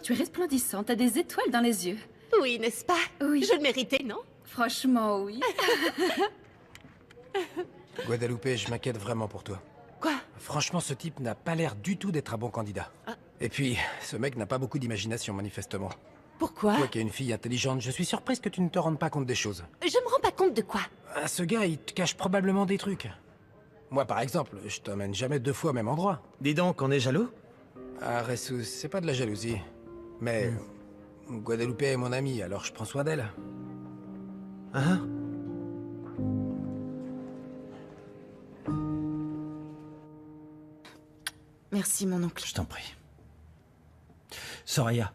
tu es resplendissante, t'as des étoiles dans les yeux. Oui, n'est-ce pas? Oui. Je le méritais, non? Franchement, oui. Guadalupe, je m'inquiète vraiment pour toi. Quoi? Franchement, ce type n'a pas l'air du tout d'être un bon candidat. Ah. Et puis, ce mec n'a pas beaucoup d'imagination, manifestement. Pourquoi? Toi qui es une fille intelligente, je suis surprise que tu ne te rendes pas compte des choses. Je me rends pas compte de quoi? Ah, ce gars, il te cache probablement des trucs. Moi, par exemple, je t'emmène jamais 2 fois au même endroit. Dis donc, on est jaloux? Ah, Ressus, c'est pas de la jalousie. Mais Guadalupe est mon amie, alors je prends soin d'elle. Ah. Merci, mon oncle. Je t'en prie. Soraya,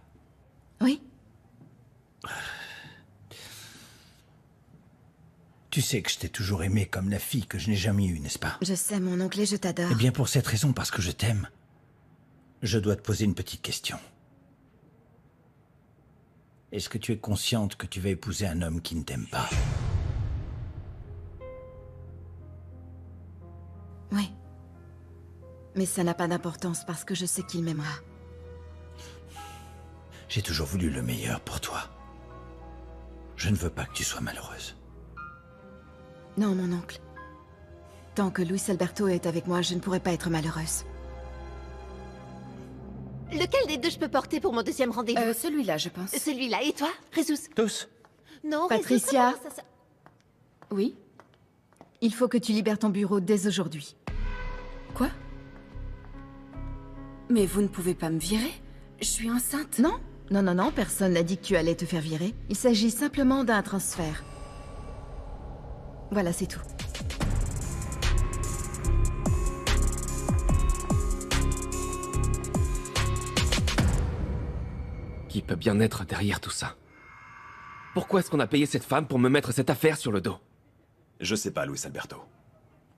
Oui? tu sais que je t'ai toujours aimé comme la fille que je n'ai jamais eue, n'est-ce pas? Je sais, mon oncle, et je t'adore. Eh bien, pour cette raison, parce que je t'aime, je dois te poser une petite question. Est-ce que tu es consciente que tu vas épouser un homme qui ne t'aime pas? Oui. Mais ça n'a pas d'importance parce que je sais qu'il m'aimera. J'ai toujours voulu le meilleur pour toi. Je ne veux pas que tu sois malheureuse. Non, mon oncle. Tant que Luis Alberto est avec moi, je ne pourrai pas être malheureuse. Lequel des deux je peux porter pour mon deuxième rendez-vous? Celui-là, je pense. Celui-là. Et toi, Ressus? Tous? Non, Patricia. Ressus, comment ça... Oui? Il faut que tu libères ton bureau dès aujourd'hui. Quoi? Mais vous ne pouvez pas me virer? Je suis enceinte. Non? Non, non, non, personne n'a dit que tu allais te faire virer. Il s'agit simplement d'un transfert. Voilà, c'est tout. Qui peut bien être derrière tout ça? Pourquoi est-ce qu'on a payé cette femme pour me mettre cette affaire sur le dos? Je sais pas, Luis Alberto.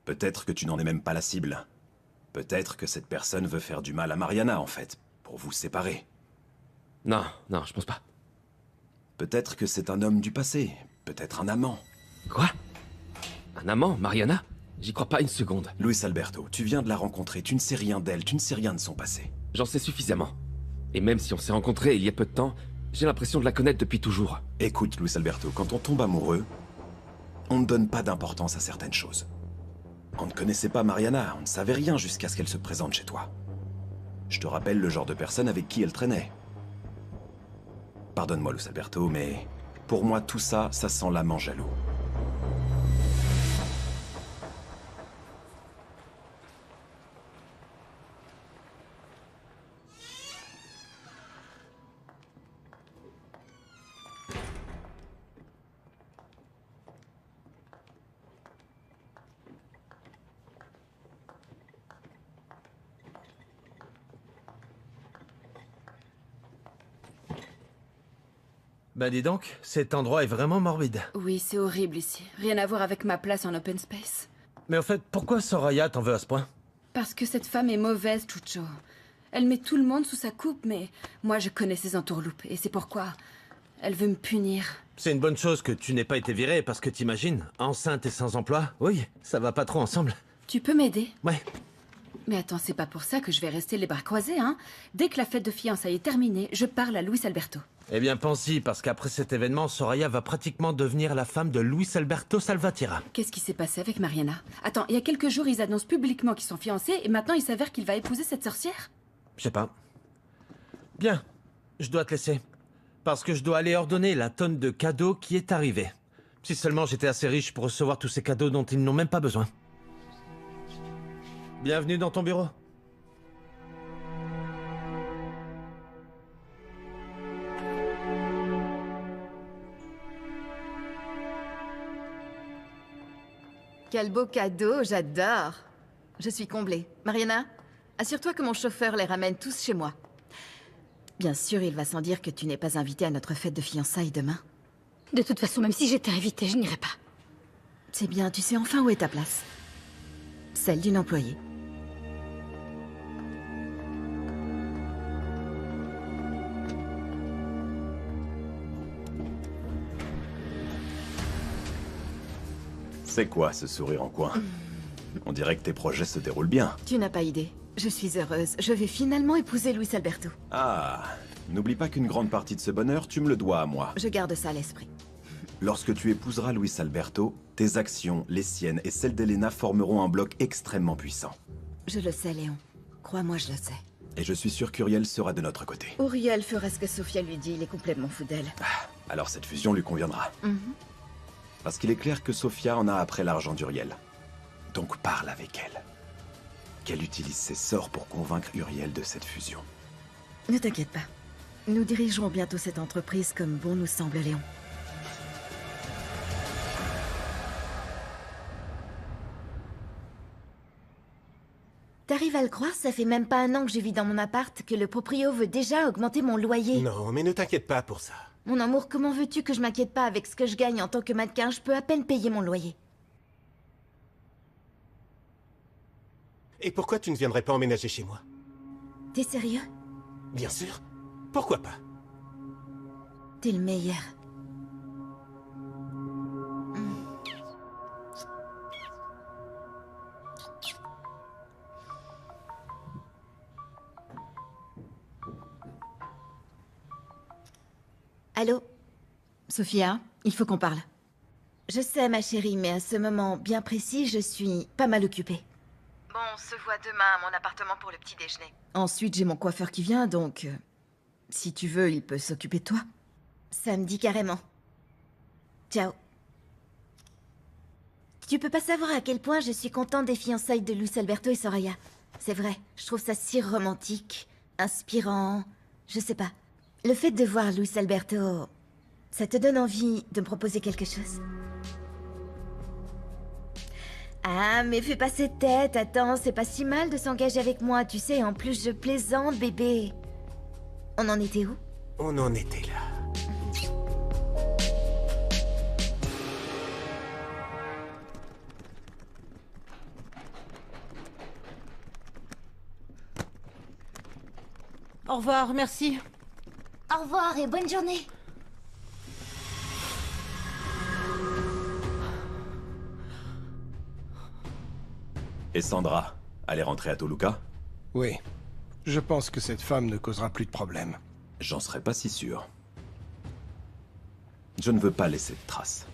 Peut-être que tu n'en es même pas la cible. Peut-être que cette personne veut faire du mal à Mariana, en fait, pour vous séparer. Non, non, je pense pas. Peut-être que c'est un homme du passé, peut-être un amant. Quoi? Un amant, Mariana? J'y crois pas une seconde. Luis Alberto, tu viens de la rencontrer, tu ne sais rien d'elle, tu ne sais rien de son passé. J'en sais suffisamment. Et même si on s'est rencontrés il y a peu de temps, j'ai l'impression de la connaître depuis toujours. Écoute, Luis Alberto, quand on tombe amoureux, on ne donne pas d'importance à certaines choses. On ne connaissait pas Mariana, on ne savait rien jusqu'à ce qu'elle se présente chez toi. Je te rappelle le genre de personne avec qui elle traînait. Pardonne-moi, Luis Alberto, mais pour moi, tout ça, ça sent l'amant jaloux. Bah dis donc, cet endroit est vraiment morbide. Oui, c'est horrible ici. Rien à voir avec ma place en open space. Mais en fait, pourquoi Soraya t'en veut à ce point? Parce que cette femme est mauvaise, Chucho. Elle met tout le monde sous sa coupe, mais moi je connais ses entourloupes, et c'est pourquoi elle veut me punir. C'est une bonne chose que tu n'aies pas été virée, parce que t'imagines, enceinte et sans emploi, oui, ça va pas trop ensemble. Tu peux m'aider? Ouais. Mais attends, c'est pas pour ça que je vais rester les bras croisés, hein. Dès que la fête de fiançailles est terminée, je parle à Luis Alberto. Eh bien, pense-y, parce qu'après cet événement, Soraya va pratiquement devenir la femme de Luis Alberto Salvatierra. Qu'est-ce qui s'est passé avec Mariana? Attends, il y a quelques jours, ils annoncent publiquement qu'ils sont fiancés, et maintenant il s'avère qu'il va épouser cette sorcière? Je sais pas. Bien, je dois te laisser. Parce que je dois aller ordonner la tonne de cadeaux qui est arrivée. Si seulement j'étais assez riche pour recevoir tous ces cadeaux dont ils n'ont même pas besoin. Bienvenue dans ton bureau. Quel beau cadeau, j'adore. Je suis comblée. Mariana, assure-toi que mon chauffeur les ramène tous chez moi. Bien sûr, il va sans dire que tu n'es pas invitée à notre fête de fiançailles demain. De toute façon, même si j'étais invitée, je n'irais pas. C'est bien, tu sais enfin où est ta place. Celle d'une employée. C'est quoi ce sourire en coin? On dirait que tes projets se déroulent bien. Tu n'as pas idée. Je suis heureuse. Je vais finalement épouser Luis Alberto. Ah, N'oublie pas qu'une grande partie de ce bonheur, tu me le dois à moi. Je garde ça à l'esprit. Lorsque tu épouseras Luis Alberto, tes actions, les siennes et celles d'Elena formeront un bloc extrêmement puissant. Je le sais, Léon. Crois-moi, je le sais. Et je suis sûr qu'Uriel sera de notre côté. Uriel fera ce que Sophia lui dit, il est complètement fou d'elle. Alors cette fusion lui conviendra. Mhm. Parce qu'il est clair que Sophia en a après l'argent d'Uriel. Donc parle avec elle. Qu'elle utilise ses sorts pour convaincre Uriel de cette fusion. Ne t'inquiète pas. Nous dirigerons bientôt cette entreprise comme bon nous semble, Léon. T'arrives à le croire, ça fait même pas un an que je vis dans mon appart, que le proprio veut déjà augmenter mon loyer. Non, mais ne t'inquiète pas pour ça. Mon amour, comment veux-tu que je m'inquiète pas avec ce que je gagne en tant que mannequin? Je peux à peine payer mon loyer. Et pourquoi tu ne viendrais pas emménager chez moi? T'es sérieux? Bien sûr. Pourquoi pas? T'es le meilleur. Allô? Sophia, il faut qu'on parle. Je sais, ma chérie, mais à ce moment bien précis, je suis pas mal occupée. Bon, on se voit demain à mon appartement pour le petit déjeuner. Ensuite, j'ai mon coiffeur qui vient, donc... si tu veux, il peut s'occuper de toi. Ça me dit carrément. Ciao. Tu peux pas savoir à quel point je suis contente des fiançailles de Luis Alberto et Soraya. C'est vrai, je trouve ça si romantique, inspirant, je sais pas. Le fait de voir Luis Alberto, ça te donne envie de me proposer quelque chose? Ah, mais fais pas cette tête, attends, c'est pas si mal de s'engager avec moi, tu sais, en plus je plaisante, bébé. On en était où? On en était là. Au revoir, merci. Au revoir et bonne journée. Et Sandra, elle est rentrée à Toluca? Oui. Je pense que cette femme ne causera plus de problèmes. J'en serais pas si sûr. Je ne veux pas laisser de traces.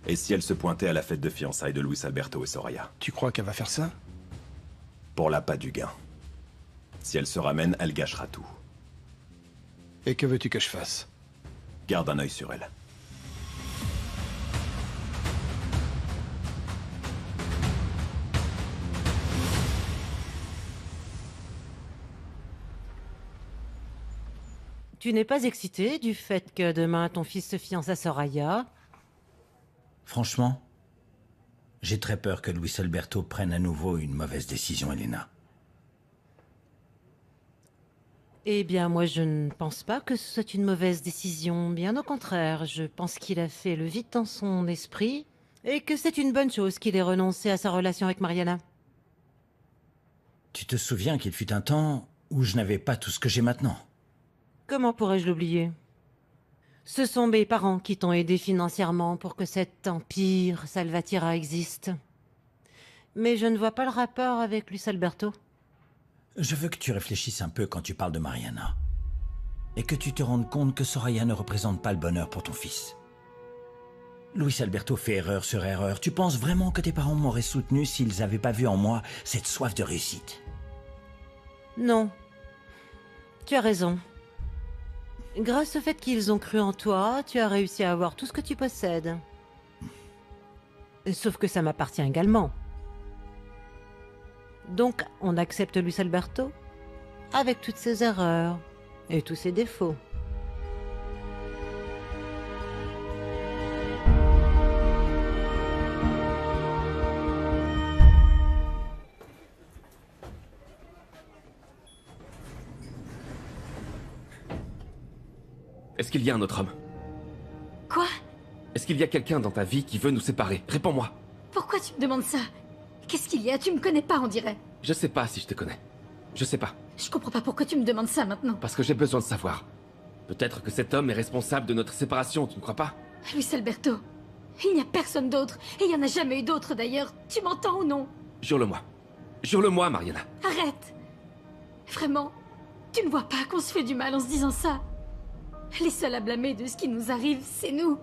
Et si elle se pointait à la fête de fiançailles de Luis Alberto et Soraya? Tu crois qu'elle va faire ça? Pour l'appât du gain. Si elle se ramène, elle gâchera tout. Et que veux-tu que je fasse? Garde un œil sur elle. Tu n'es pas excité du fait que demain ton fils se fiance à Soraya? Franchement, j'ai très peur que Luis Alberto prenne à nouveau une mauvaise décision, Elena. Eh bien, moi, je ne pense pas que ce soit une mauvaise décision. Bien au contraire, je pense qu'il a fait le vide dans son esprit et que c'est une bonne chose qu'il ait renoncé à sa relation avec Mariana. Tu te souviens qu'il fut un temps où je n'avais pas tout ce que j'ai maintenant? Comment pourrais-je l'oublier? Ce sont mes parents qui t'ont aidé financièrement pour que cet empire Salvatierra existe. Mais je ne vois pas le rapport avec Luis Alberto. Je veux que tu réfléchisses un peu quand tu parles de Mariana. Et que tu te rendes compte que Soraya ne représente pas le bonheur pour ton fils. Luis Alberto fait erreur sur erreur. Tu penses vraiment que tes parents m'auraient soutenu s'ils n'avaient pas vu en moi cette soif de réussite? Non. Tu as raison. Grâce au fait qu'ils ont cru en toi, tu as réussi à avoir tout ce que tu possèdes. Sauf que ça m'appartient également. Donc, on accepte Luis Alberto avec toutes ses erreurs et tous ses défauts. Est-ce qu'il y a un autre homme? Quoi? Est-ce qu'il y a quelqu'un dans ta vie qui veut nous séparer? Réponds-moi. Pourquoi tu me demandes ça? Qu'est-ce qu'il y a? Tu me connais pas, on dirait. Je sais pas si je te connais. Je sais pas. Je comprends pas pourquoi tu me demandes ça maintenant. Parce que j'ai besoin de savoir. Peut-être que cet homme est responsable de notre séparation, tu ne crois pas? Luis Alberto, il n'y a personne d'autre. Et il n'y en a jamais eu d'autre d'ailleurs. Tu m'entends ou non? Jure-le-moi. Jure-le-moi, Mariana. Arrête. Vraiment? Tu ne vois pas qu'on se fait du mal en se disant ça? Les seuls à blâmer de ce qui nous arrive, c'est nous.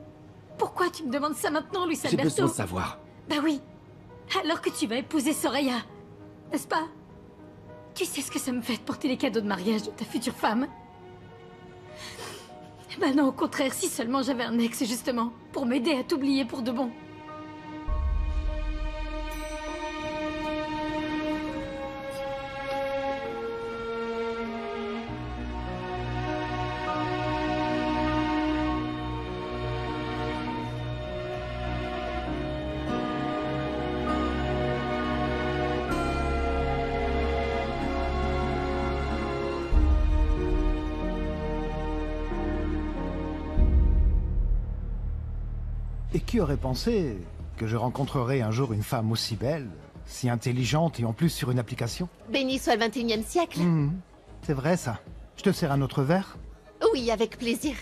Pourquoi tu me demandes ça maintenant, Luis Alberto? J'ai besoin de savoir. Bah oui. Alors que tu vas épouser Soraya. N'est-ce pas? Tu sais ce que ça me fait de porter les cadeaux de mariage de ta future femme? Bah non, au contraire, si seulement j'avais un ex, justement, pour m'aider à t'oublier pour de bon. Et qui aurait pensé que je rencontrerais un jour une femme aussi belle, si intelligente et en plus sur une application? Béni soit le 21e siècle. C'est vrai ça. Je te sers un autre verre? Oui, avec plaisir.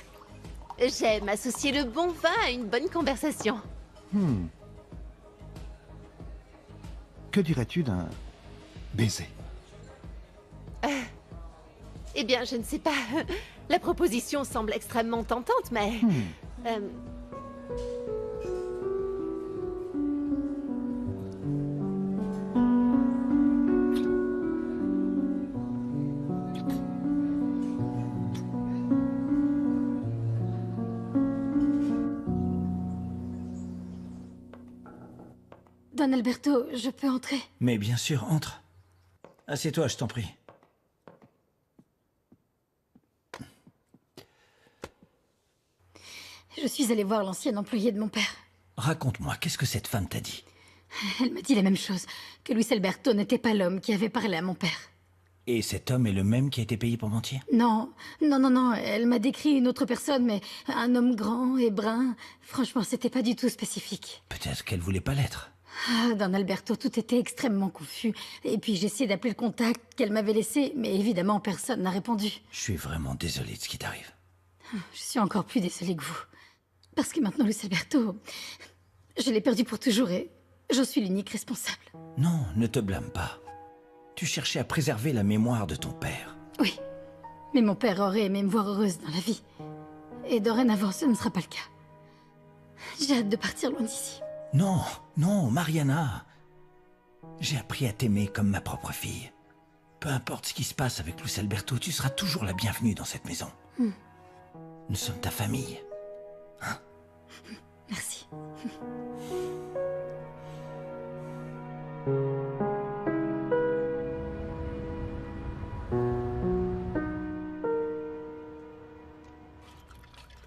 J'aime associer le bon vin à une bonne conversation. Que dirais-tu d'un baiser? Eh bien, je ne sais pas. La proposition semble extrêmement tentante, mais... Don Alberto, je peux entrer? Mais bien sûr, entre. Assieds-toi, je t'en prie. Je suis allée voir l'ancienne employée de mon père. Raconte-moi, qu'est-ce que cette femme t'a dit? Elle m'a dit la même chose, que Luis Alberto n'était pas l'homme qui avait parlé à mon père. Et cet homme est le même qui a été payé pour mentir? Non, elle m'a décrit une autre personne, mais un homme grand et brun. Franchement, c'était pas du tout spécifique. Peut-être qu'elle voulait pas l'être. Ah, Don Alberto, tout était extrêmement confus. Et puis j'ai essayé d'appeler le contact qu'elle m'avait laissé, mais évidemment personne n'a répondu. Je suis vraiment désolé de ce qui t'arrive. Je suis encore plus désolée que vous. Parce que maintenant, Luis Alberto, je l'ai perdu pour toujours et j'en suis l'unique responsable. Non, ne te blâme pas. Tu cherchais à préserver la mémoire de ton père. Oui, mais mon père aurait aimé me voir heureuse dans la vie. Et dorénavant, ce ne sera pas le cas. J'ai hâte de partir loin d'ici. Non, non, Mariana. J'ai appris à t'aimer comme ma propre fille. Peu importe ce qui se passe avec Luis Alberto, tu seras toujours la bienvenue dans cette maison. Nous sommes ta famille. Hein? Merci.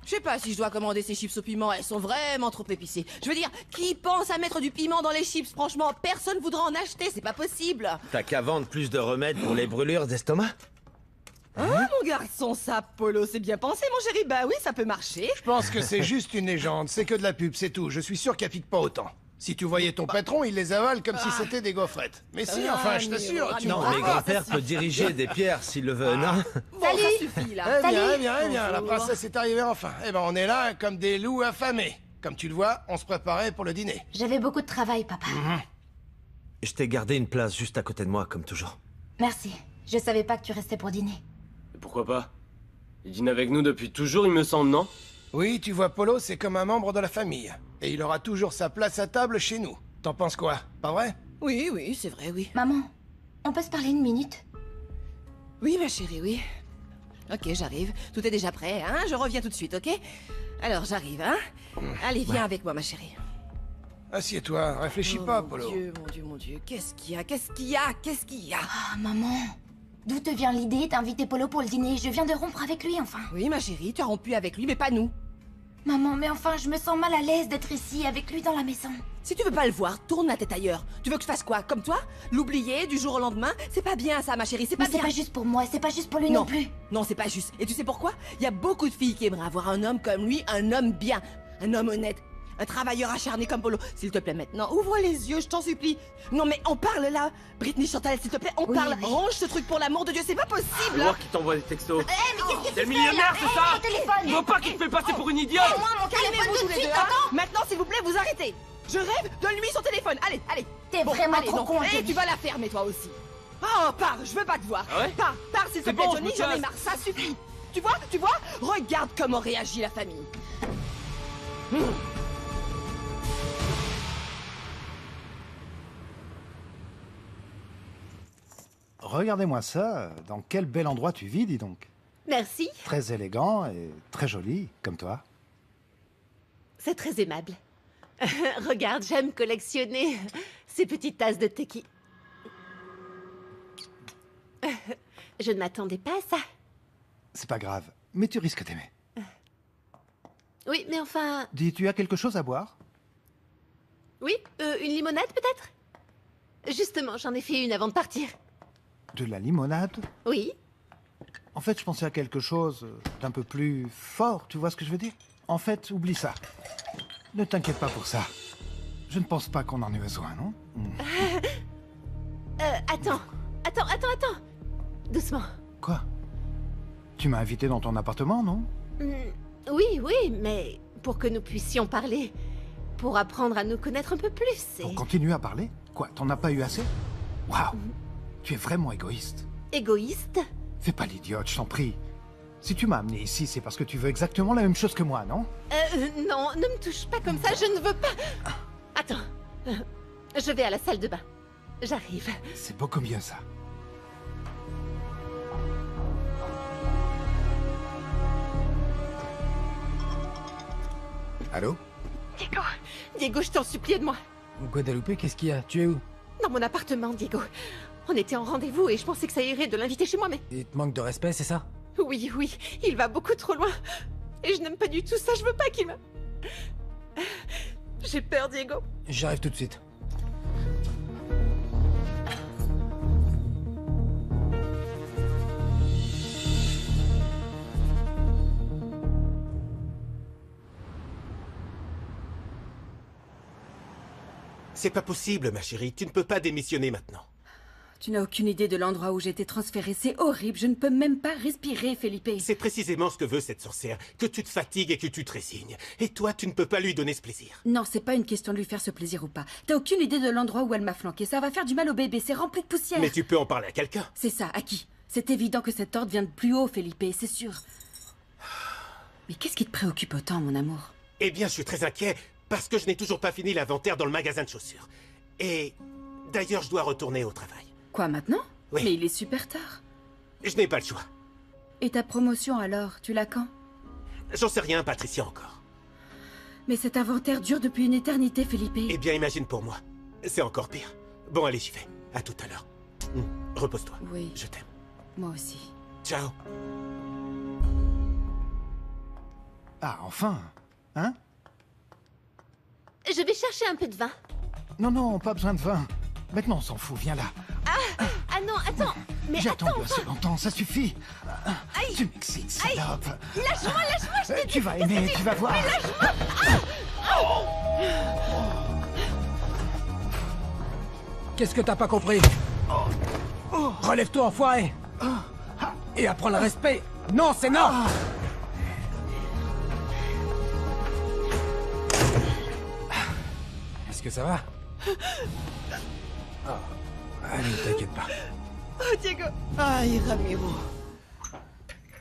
Je sais pas si je dois commander ces chips au piment, elles sont vraiment trop épicées. Je veux dire, qui pense à mettre du piment dans les chips? Franchement, personne voudra en acheter, c'est pas possible. T'as qu'à vendre plus de remèdes pour les brûlures d'estomac? Ah, mon garçon, ça, Polo, c'est bien pensé, mon chéri. Bah oui, ça peut marcher. Je pense que c'est juste une légende, c'est que de la pub, c'est tout. Je suis sûr qu'elle pique pas autant. Si tu voyais ton patron, il les avale comme si c'était des gaufrettes. Mais si, enfin, je t'assure, tu Non, mais grand-père peut diriger des pierres s'il le veut, non? Bon, ça suffit, là. Eh bien, la princesse est arrivée enfin. Eh ben, on est là comme des loups affamés. Comme tu le vois, on se préparait pour le dîner. J'avais beaucoup de travail, papa. Je t'ai gardé une place juste à côté de moi, comme toujours. Merci. Je savais pas que tu restais pour dîner. Pourquoi pas? Il dîne avec nous depuis toujours, il me semble, non? Oui, tu vois, Polo, c'est comme un membre de la famille. Et il aura toujours sa place à table chez nous. T'en penses quoi? Pas vrai? Oui, oui, c'est vrai, oui. Maman, on peut se parler une minute? Oui, ma chérie, oui. Ok, j'arrive. Tout est déjà prêt, hein? Je reviens tout de suite, ok? Alors, j'arrive, hein? Allez, viens avec moi, ma chérie. Assieds-toi, réfléchis pas, Polo. Mon Dieu, qu'est-ce qu'il y a? Qu'est-ce qu'il y a? Qu'est-ce qu'il y a? Ah, maman, d'où te vient l'idée d'inviter Polo pour le dîner? Je viens de rompre avec lui, enfin. Oui, ma chérie, tu as rompu avec lui, mais pas nous. Maman, mais enfin, je me sens mal à l'aise d'être ici, avec lui dans la maison. Si tu veux pas le voir, tourne la tête ailleurs. Tu veux que je fasse quoi? Comme toi? L'oublier du jour au lendemain? C'est pas bien ça, ma chérie, c'est pas bien. Mais c'est pas juste pour moi, c'est pas juste pour lui non plus. Non, c'est pas juste. Et tu sais pourquoi? Il y a beaucoup de filles qui aimeraient avoir un homme comme lui, un homme bien, un homme honnête. Un travailleur acharné comme Polo. S'il te plaît maintenant, ouvre les yeux, je t'en supplie. Non mais on parle là. Brittany, Chantal, s'il te plaît, on parle. Oui. Range ce truc pour l'amour de Dieu, c'est pas possible. Moi qui t'envoie des textos. C'est le millionnaire, c'est ça? Je vois pas qu'il te fait passer pour une idiote. Moi, mon téléphone tous tout de les suite, deux, hein. t'entends? Maintenant, s'il vous plaît, vous arrêtez. Je rêve, donne-lui son téléphone. Allez, allez. T'es vraiment trop con, Et Teddy. tu vas la fermer toi aussi. Oh, pars, je veux pas te voir. Ah ouais? Pars, s'il te C'est plaît, bon, Johnny, je me j'en ai casse. marre, ça suffit. Tu vois? Regarde comment réagit la famille. Regardez-moi ça. Dans quel bel endroit tu vis, dis donc. Merci, Très élégant et très joli, comme toi. c'est très aimable. Regarde, j'aime collectionner ces petites tasses de thé qui... Je ne m'attendais pas à ça. C'est pas grave, mais tu risques d'aimer. Oui, mais enfin... Dis, tu as quelque chose à boire? Oui, une limonade peut-être? Justement, j'en ai fait une avant de partir. De la limonade? Oui. En fait, je pensais à quelque chose d'un peu plus fort, tu vois ce que je veux dire? En fait, oublie ça. Ne t'inquiète pas pour ça. Je ne pense pas qu'on en ait besoin, non? Attends. Doucement. Quoi? Tu m'as invité dans ton appartement, non? Oui, mais pour que nous puissions parler. Pour apprendre à nous connaître un peu plus. Pour continuer à parler? Quoi, t'en as pas eu assez? Waouh! Tu es vraiment égoïste. Égoïste? Fais pas l'idiote, je t'en prie. Si tu m'as amené ici, c'est parce que tu veux exactement la même chose que moi, non? Non, ne me touche pas comme ça, je ne veux pas... Attends. Je vais à la salle de bain. J'arrive. C'est beaucoup mieux, ça. Allô? Diego, je t'en supplie, aide-moi. Guadalupe, qu'est-ce qu'il y a? Tu es où? Dans mon appartement, Diego. On était en rendez-vous et je pensais que ça irait de l'inviter chez moi, mais... Il te manque de respect, c'est ça? Oui, il va beaucoup trop loin. Et je n'aime pas du tout ça, je veux pas qu'il me... J'ai peur, Diego. J'arrive tout de suite. C'est pas possible, ma chérie. Tu ne peux pas démissionner maintenant. Tu n'as aucune idée de l'endroit où j'ai été transférée. C'est horrible. Je ne peux même pas respirer, Felipe. C'est précisément ce que veut cette sorcière. Que tu te fatigues et que tu te résignes. Et toi, tu ne peux pas lui donner ce plaisir. Non, c'est pas une question de lui faire ce plaisir ou pas. T'as aucune idée de l'endroit où elle m'a flanqué. Ça va faire du mal au bébé. C'est rempli de poussière. Mais tu peux en parler à quelqu'un. C'est ça. À qui? C'est évident que cette ordre vient de plus haut, Felipe. C'est sûr. Mais qu'est-ce qui te préoccupe autant, mon amour? Eh bien, je suis très inquiet parce que je n'ai toujours pas fini l'inventaire dans le magasin de chaussures. Et d'ailleurs, je dois retourner au travail. Quoi, maintenant? Oui. Mais il est super tard. Je n'ai pas le choix. Et ta promotion, alors? Tu l'as quand? J'en sais rien, Patricia, encore. Mais cet inventaire dure depuis une éternité, Felipe. Eh bien, imagine pour moi. C'est encore pire. Bon, allez, j'y vais. À tout à l'heure. Repose-toi. Oui. Je t'aime. Moi aussi. Ciao. Ah, enfin. Hein? Je vais chercher un peu de vin. Non, pas besoin de vin. Maintenant, on s'en fout, viens là. Ah non, attends. Mais J'ai attends, attendu assez longtemps, ça suffit. Tu m'excites, salope. Lâche-moi, je t'ai dit. Tu vas aimer, tu vas voir. Mais lâche-moi. Qu'est-ce que t'as pas compris? Relève-toi, enfoiré! Et apprends le respect! Non, c'est non! Est-ce que ça va? Allez, t'inquiète pas. Oh, Diego. Aïe, Ramiro.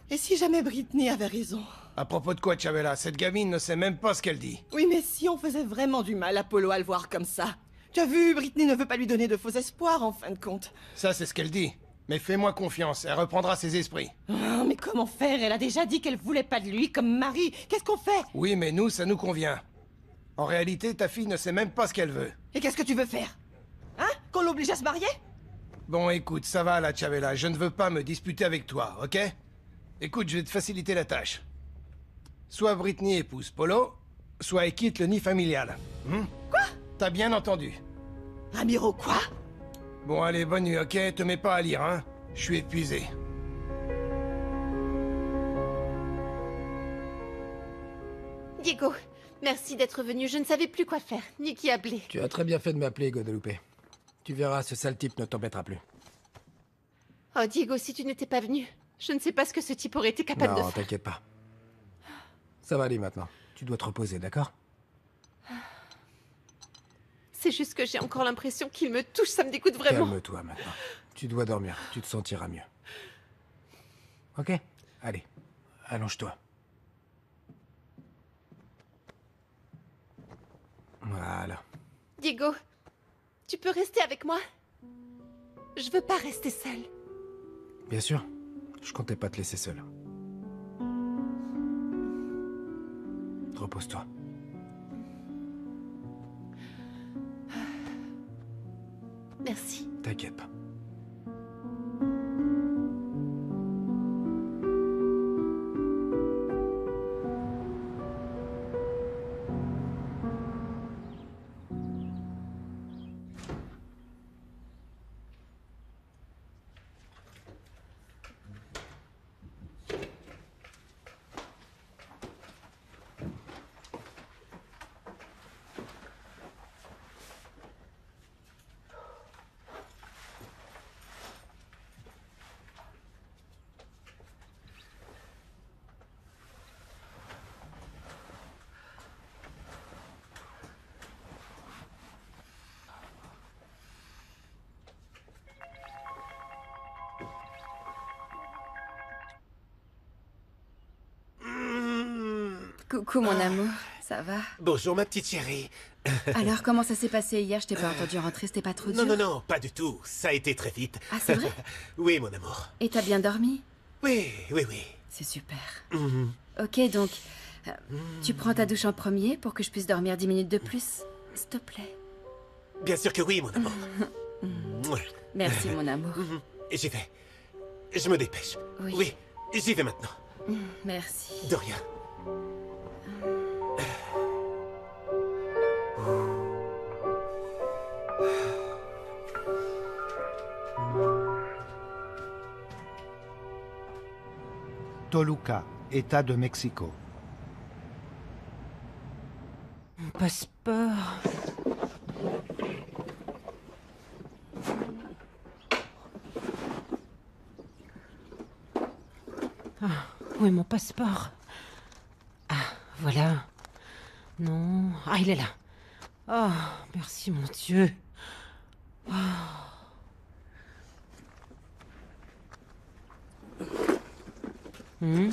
Et si jamais Britney avait raison? À propos de quoi, Chavela? Cette gamine ne sait même pas ce qu'elle dit. Oui, mais si on faisait vraiment du mal à Polo à le voir comme ça. Tu as vu, Britney ne veut pas lui donner de faux espoirs, en fin de compte. Ça, c'est ce qu'elle dit. Mais fais-moi confiance, elle reprendra ses esprits. Oh, mais comment faire? Elle a déjà dit qu'elle voulait pas de lui comme mari. Qu'est-ce qu'on fait? Oui, mais nous, ça nous convient. En réalité, ta fille ne sait même pas ce qu'elle veut. Et qu'est-ce que tu veux faire? Hein? Qu'on l'oblige à se marier? Bon, écoute, ça va, la Chavela. Je ne veux pas me disputer avec toi, ok? Écoute, je vais te faciliter la tâche. Soit Britney épouse Polo, soit elle quitte le nid familial. Quoi? T'as bien entendu. Ramiro, quoi? Bon, allez, bonne nuit, ok? Te mets pas à lire, hein? Je suis épuisé. Diego, merci d'être venu. Je ne savais plus quoi faire, ni qui appeler. Tu as très bien fait de m'appeler, Guadalupe. Tu verras, ce sale type ne t'embêtera plus. Oh, Diego, si tu n'étais pas venu, je ne sais pas ce que ce type aurait été capable de Non, faire. t'inquiète pas. Ça va aller maintenant. Tu dois te reposer, d'accord? C'est juste que j'ai encore l'impression qu'il me touche, ça me dégoûte vraiment. Calme-toi maintenant. Tu dois dormir, tu te sentiras mieux. Ok? Allez, allonge-toi. Voilà. Diego, tu peux rester avec moi? Je veux pas rester seule. Bien sûr, je comptais pas te laisser seul. Repose-toi. Merci. T'inquiète pas. Coucou mon amour, ça va? Bonjour ma petite chérie. Alors comment ça s'est passé hier? Je t'ai pas entendu rentrer, c'était pas trop dur? Non, pas du tout. Ça a été très vite. Ah c'est vrai? Oui, mon amour. Et t'as bien dormi? Oui. C'est super. Mhm. Ok donc, tu prends ta douche en premier pour que je puisse dormir 10 minutes de plus? S'il te plaît. Bien sûr que oui, mon amour. Merci mon amour. J'y vais. Je me dépêche. Oui. J'y vais maintenant. Merci. De rien. Toluca, État de Mexico. Mon passeport. Ah, où est mon passeport? Ah, voilà. Non. Ah, il est là. Oh, merci mon Dieu. Oh. Hmm.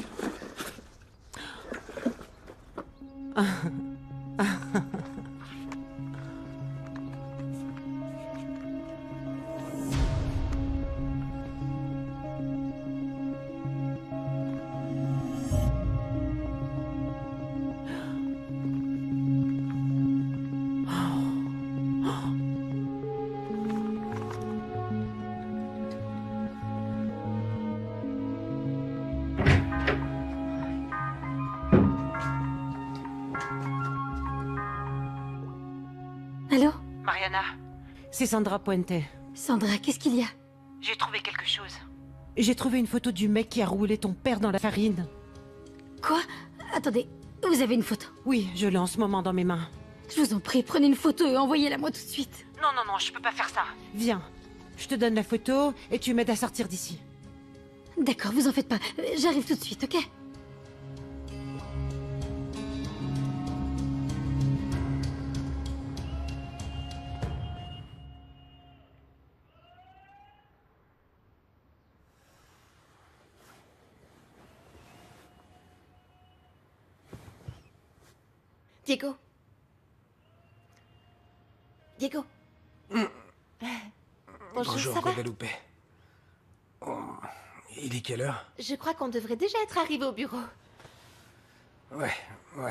Allô? Mariana, c'est Sandra Puente. Sandra, qu'est-ce qu'il y a? J'ai trouvé quelque chose. J'ai trouvé une photo du mec qui a roulé ton père dans la farine. Quoi? Attendez, vous avez une photo? Oui, je l'ai en ce moment dans mes mains. Je vous en prie, prenez une photo et envoyez-la moi tout de suite. Non, je peux pas faire ça. Viens, je te donne la photo et tu m'aides à sortir d'ici. D'accord, vous en faites pas. J'arrive tout de suite, ok? Diego. Diego. Bonjour, ça va? Guadalupe. Oh, il est quelle heure? Je crois qu'on devrait déjà être arrivé au bureau. Ouais,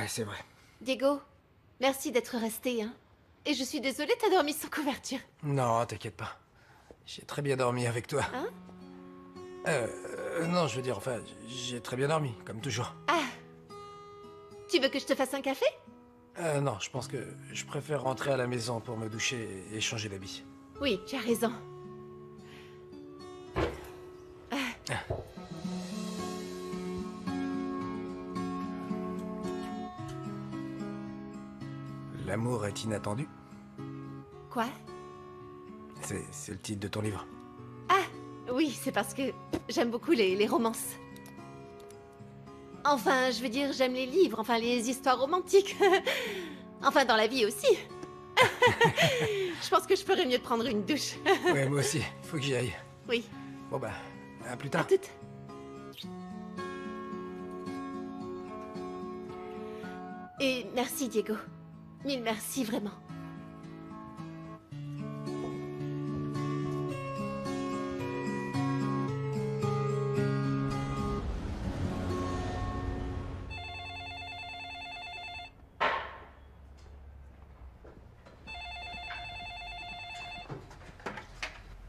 c'est vrai. Diego, merci d'être resté, hein. Et je suis désolée, t'as dormi sans couverture. Non, t'inquiète pas. J'ai très bien dormi avec toi. Hein? Non, je veux dire, enfin, j'ai très bien dormi, comme toujours. Ah. Tu veux que je te fasse un café? Non, je pense que je préfère rentrer à la maison pour me doucher et changer d'habit. Oui, tu as raison. L'amour est inattendu. Quoi? C'est le titre de ton livre. Ah, oui, c'est parce que j'aime beaucoup les romances. Enfin, je veux dire, j'aime les livres, enfin les histoires romantiques. Enfin, dans la vie aussi. Je pense que je ferais mieux de prendre une douche. Ouais, moi aussi. Faut que j'y aille. Oui. Bon bah, à plus tard. À toutes. Et merci, Diego. Mille merci, vraiment.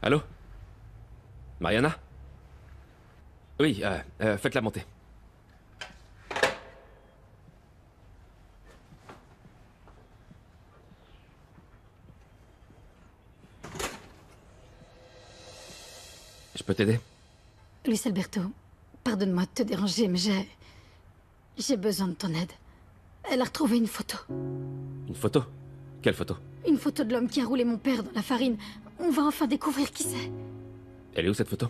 Allô? Mariana? Oui, faites-la monter. Je peux t'aider? Luis Alberto, pardonne-moi de te déranger, mais j'ai besoin de ton aide. Elle a retrouvé une photo. Une photo? Quelle photo? Une photo de l'homme qui a roulé mon père dans la farine. On va enfin découvrir qui c'est. Elle est où cette photo?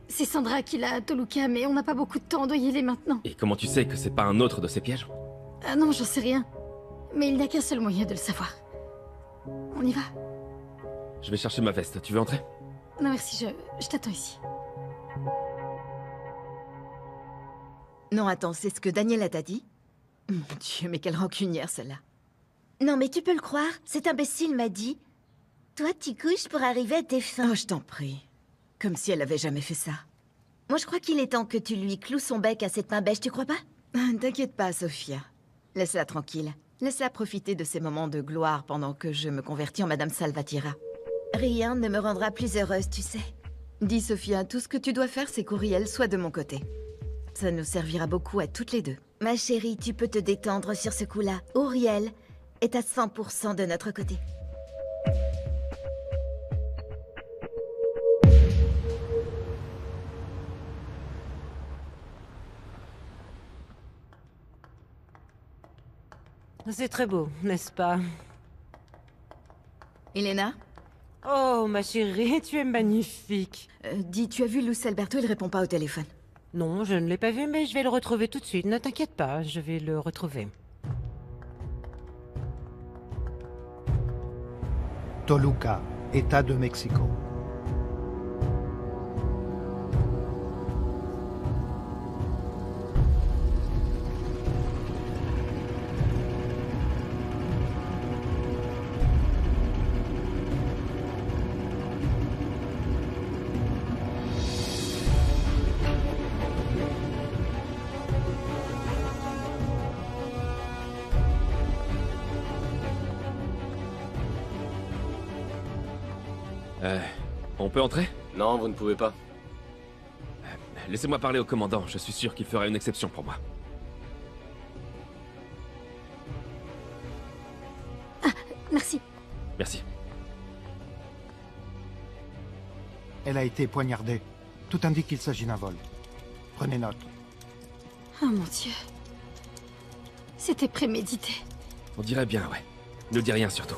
C'est Sandra qui l'a à Toluca, mais on n'a pas beaucoup de temps, on doit y aller maintenant. Et comment tu sais que c'est pas un autre de ces pièges? Ah non, j'en sais rien. Mais il n'y a qu'un seul moyen de le savoir. On y va? Je vais chercher ma veste, tu veux entrer? Non merci, je t'attends ici. Non, attends, c'est ce que Daniela t'a dit? Mon Dieu, mais quelle rancunière, celle-là. Non, mais tu peux le croire, cet imbécile m'a dit... Toi, tu couches pour arriver à tes fins. Oh, je t'en prie. Comme si elle avait jamais fait ça. Moi, je crois qu'il est temps que tu lui cloues son bec à cette main bêche, tu crois pas? T'inquiète pas, Sophia. Laisse-la tranquille. Laisse-la profiter de ces moments de gloire pendant que je me convertis en Madame Salvatierra. Rien ne me rendra plus heureuse, tu sais. Dis, Sophia, tout ce que tu dois faire, c'est qu'Uriel soit de mon côté. Ça nous servira beaucoup à toutes les deux. Ma chérie, tu peux te détendre sur ce coup-là. Uriel est à 100% de notre côté. C'est très beau, n'est-ce pas? Elena? Oh, ma chérie, tu es magnifique. Dis, tu as vu Luis Alberto? Il répond pas au téléphone. Non, je ne l'ai pas vu, mais je vais le retrouver tout de suite. Ne t'inquiète pas, je vais le retrouver. Toluca, État de Mexico. On peut entrer? Non, vous ne pouvez pas. Laissez-moi parler au commandant, je suis sûr qu'il fera une exception pour moi. Ah, merci. Merci. Elle a été poignardée. Tout indique qu'il s'agit d'un vol. Prenez note. Oh mon Dieu. C'était prémédité. On dirait bien, ouais. Ne dis rien surtout.